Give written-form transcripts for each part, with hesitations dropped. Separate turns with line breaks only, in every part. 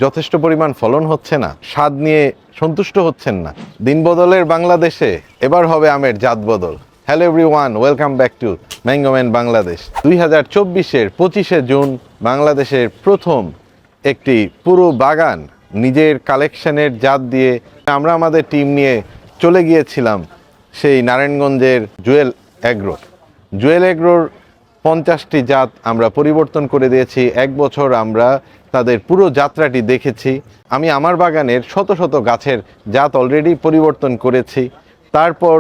যথেষ্ট পরিমাণ ফলন হচ্ছে না, স্বাদ নিয়ে সন্তুষ্ট হচ্ছেন না। দিন বদলের বাংলাদেশে এবার হবে আমের জাত বদল। Hello everyone, welcome back to Mangoman Bangladesh. 2024-এর 25শে জুন বাংলাদেশের প্রথম একটি পুরো বাগান নিজের কালেকশনের জাত দিয়ে আমরা আমাদের টিম নিয়ে চলে গিয়েছিলাম সেই নারায়ণগঞ্জের জুয়েল এগ্রোর 50টি জাত আমরা পরিবর্তন করে দিয়েছি। এক বছর আমরা তাদের পুরো যাত্রাটি দেখেছি। আমি আমার বাগানের শত শত গাছের জাত অলরেডি পরিবর্তন করেছি। তারপর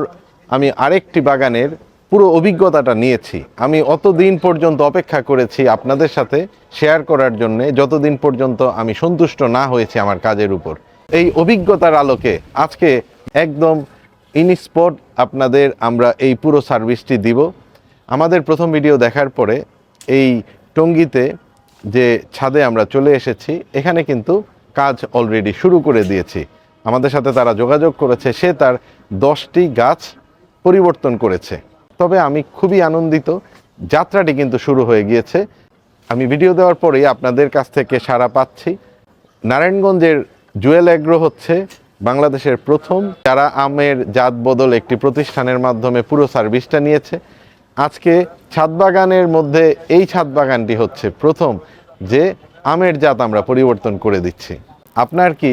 আমি আরেকটি বাগানের পুরো অভিজ্ঞতাটা নিয়েছি। আমি অতদিন পর্যন্ত অপেক্ষা করেছি আপনাদের সাথে শেয়ার করার জন্যে, যতদিন পর্যন্ত আমি সন্তুষ্ট না হয়েছি আমার কাজের উপর। এই অভিজ্ঞতার আলোকে আজকে একদম ইনস্পট আপনাদের আমরা এই পুরো সার্ভিসটি দিব। আমাদের প্রথম ভিডিও দেখার পরে এই টঙ্গীতে যে ছাদে আমরা চলে এসেছি, এখানে কিন্তু কাজ অলরেডি শুরু করে দিয়েছি। আমাদের সাথে তারা যোগাযোগ করেছে, সে তার 10টি গাছ পরিবর্তন করেছে। তবে আমি খুবই আনন্দিত, যাত্রাটি কিন্তু শুরু হয়ে গিয়েছে। আমি ভিডিও দেওয়ার পরেই আপনাদের কাছ থেকে সাড়া পাচ্ছি। নারায়ণগঞ্জের জুয়েল এগ্রো হচ্ছে বাংলাদেশের প্রথম যারা আমের জাত বদল একটি প্রতিষ্ঠানের মাধ্যমে পুরো সার্ভিসটা নিয়েছে। আজকে ছাদ বাগানের মধ্যে এই ছাদ বাগানটি হচ্ছে প্রথম যে আমের জাত আমরা পরিবর্তন করে দিচ্ছি। আপনার কি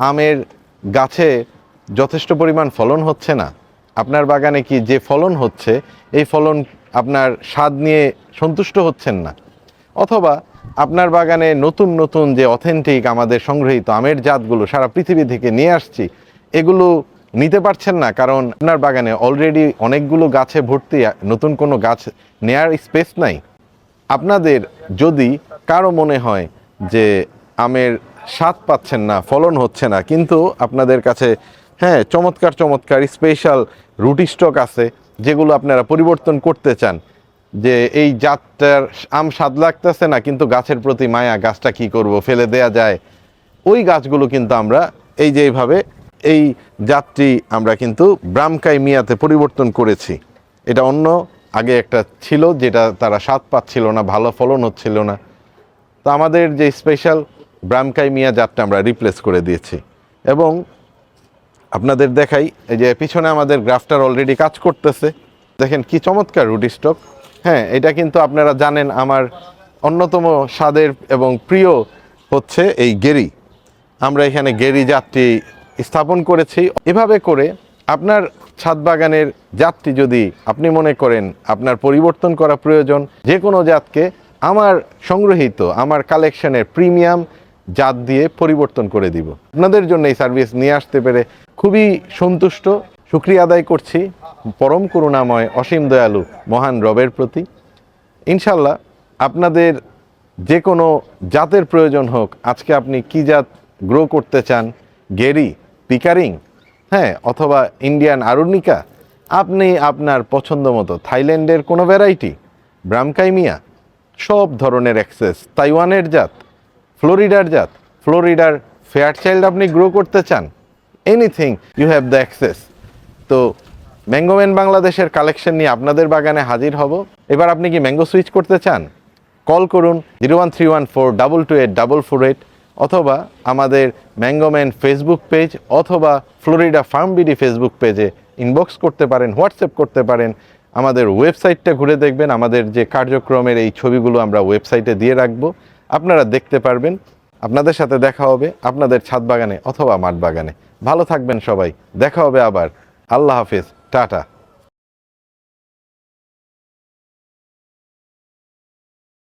আমের গাছে যথেষ্ট পরিমাণ ফলন হচ্ছে না? আপনার বাগানে কি যে ফলন হচ্ছে এই ফলন আপনার স্বাদ নিয়ে সন্তুষ্ট হচ্ছেন না? অথবা আপনার বাগানে নতুন নতুন যে অথেন্টিক আমাদের সংগৃহীত আমের জাতগুলো সারা পৃথিবী থেকে নিয়ে আসছি, এগুলো নিতে পারছেন না কারণ আপনার বাগানে অলরেডি অনেকগুলো গাছে ভর্তি, নতুন কোনো গাছ নেয়ার স্পেস নাই। আপনাদের যদি কারো মনে হয় যে আমের স্বাদ পাচ্ছেন না, ফলন হচ্ছে না, কিন্তু আপনাদের কাছে চমৎকার চমৎকার স্পেশাল রুটি স্টক আছে যেগুলো আপনারা পরিবর্তন করতে চান, যে এই জাতটার আম স্বাদ লাগতেছে না কিন্তু গাছের প্রতি মায়া, গাছটা কি করব, ফেলে দেয়া যায়, ওই গাছগুলো কিন্তু আমরা এই যে এইভাবে এই জাতটি আমরা কিন্তু ব্রামকাই মিয়াতে পরিবর্তন করেছি। এটা অন্য আগে একটা ছিল যেটা তারা স্বাদ পাচ্ছিল না, ভালো ফলন হচ্ছিল না। তো আমাদের যে স্পেশাল ব্রামকাই মিয়া জাতটা আমরা রিপ্লেস করে দিয়েছি। এবং আপনাদের দেখাই, এই যে পিছনে আমাদের গ্রাফটার অলরেডি কাজ করতেছে। দেখেন কি চমৎকার রুটি স্টক। এটা কিন্তু আপনারা জানেন আমার অন্যতম স্বাদের এবং প্রিয় হচ্ছে এই গেরি। আমরা এখানে গেরি জাতটি স্থাপন করেছি। এভাবে করে আপনার ছাদ বাগানের জাতটি যদি আপনি মনে করেন আপনার পরিবর্তন করা প্রয়োজন, যে কোনো জাতকে আমার সংগৃহীত আমার কালেকশনের প্রিমিয়াম জাত দিয়ে পরিবর্তন করে দিব। আপনাদের জন্য এই সার্ভিস নিয়ে আসতে পেরে খুবই সন্তুষ্ট। শুকরিয়া আদায় করছি পরম করুণাময় অসীম দয়ালু মহান রবের প্রতি। ইনশাল্লাহ আপনাদের যে কোনো জাতের প্রয়োজন হোক, আজকে আপনি কি জাত গ্রো করতে চান, গেরি, পিকারিং, অথবা ইন্ডিয়ান আরুনিকা, আপনি আপনার পছন্দ মতো থাইল্যান্ডের কোনো ভ্যারাইটি, ব্রামকাই মিয়া, সব ধরনের অ্যাক্সেস, তাইওয়ানের জাত, ফ্লোরিডার জাত, ফ্লোরিডার ফেয়ারচাইল্ড আপনি গ্রো করতে চান, anything you have the access. তো ম্যাঙ্গোম্যান বাংলাদেশের কালেকশন নিয়ে আপনাদের বাগানে হাজির হব। এবার আপনি কি ম্যাঙ্গো সুইচ করতে চান? কল করুন 01314228448, অথবা আমাদের ম্যাঙ্গোম্যান ফেসবুক পেজ অথবা ফ্লোরিডা ফার্ম বিডি ফেসবুক পেজে ইনবক্স করতে পারেন, হোয়াটসঅ্যাপ করতে পারেন। আমাদের ওয়েবসাইটটা ঘুরে দেখবেন, আমাদের যে কার্যক্রমের এই ছবিগুলো আমরা ওয়েবসাইটে দিয়ে রাখবো, আপনারা দেখতে পারবেন। আপনাদের সাথে দেখা হবে আপনাদের ছাদ বাগানে অথবা মাঠ বাগানে। ভালো থাকবেন সবাই, দেখা হবে আবার। আল্লাহ হাফিজ, টাটা।